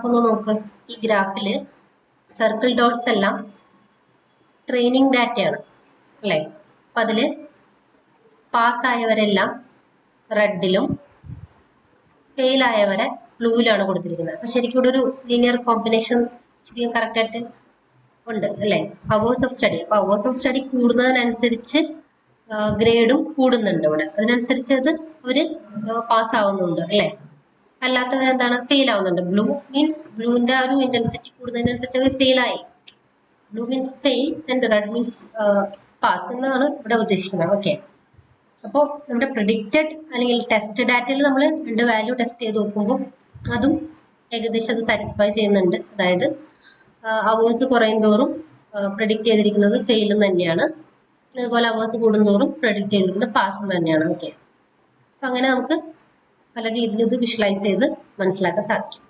Graph ഒന്ന് നോക്ക്. ഈ ഗ്രാഫിൽ സർക്കിൾ ഡോട്ട്സ് എല്ലാം ട്രെയിനിങ് ഡാറ്റയാണ് അല്ലേ. അപ്പം അതിൽ പാസ്സായവരെല്ലാം റെഡിലും ഫെയിൽ ആയവരെ ബ്ലൂവിലാണ് കൊടുത്തിരിക്കുന്നത്. അപ്പം ശരിക്കും ഇവിടെ ഒരു ലീനിയർ കോമ്പിനേഷൻ ശരിക്കും കറക്റ്റായിട്ട് ഉണ്ട് അല്ലേ. Hours of study. അപ്പോൾ അവേഴ്സ് ഓഫ് സ്റ്റഡി കൂടുന്നതിനനുസരിച്ച് ഗ്രേഡും കൂടുന്നുണ്ട് ഇവിടെ. അതിനനുസരിച്ച് അത് അവർ പാസ്സാവുന്നുണ്ട് അല്ലേ. അല്ലാത്തവരെന്താണ് ഫെയിൽ ആവുന്നുണ്ട്. ബ്ലൂ മീൻസ് ബ്ലൂവിൻ്റെ ആ ഒരു ഇന്റൻസിറ്റി കൂടുന്നതിനനുസരിച്ച് അവർ ഫെയിൽ ആയി. Blue means fail and red means pass എന്നാണ് ഇവിടെ ഉദ്ദേശിക്കുന്നത്. ഓക്കെ. അപ്പോൾ നമ്മുടെ പ്രിഡിക്റ്റഡ് അല്ലെങ്കിൽ ടെസ്റ്റ് ഡാറ്റയിൽ നമ്മൾ 2 വാല്യൂ ടെസ്റ്റ് ചെയ്ത് നോക്കുമ്പോൾ അതും ഏകദേശം അത് സാറ്റിസ്ഫൈ ചെയ്യുന്നുണ്ട്. അതായത് അവേഴ്സ് കുറയും തോറും പ്രിഡിക്റ്റ് ചെയ്തിരിക്കുന്നത് ഫെയിൽ തന്നെയാണ്. അതുപോലെ അവേഴ്സ് കൂടുന്തോറും പ്രിഡിക്റ്റ് ചെയ്തിരിക്കുന്നത് പാസ് തന്നെയാണ്. ഓക്കെ. അപ്പം അങ്ങനെ നമുക്ക് പല രീതിയിൽ ഇത് വിഷ്വലൈസ് ചെയ്ത് മനസ്സിലാക്കാൻ സാധിക്കും.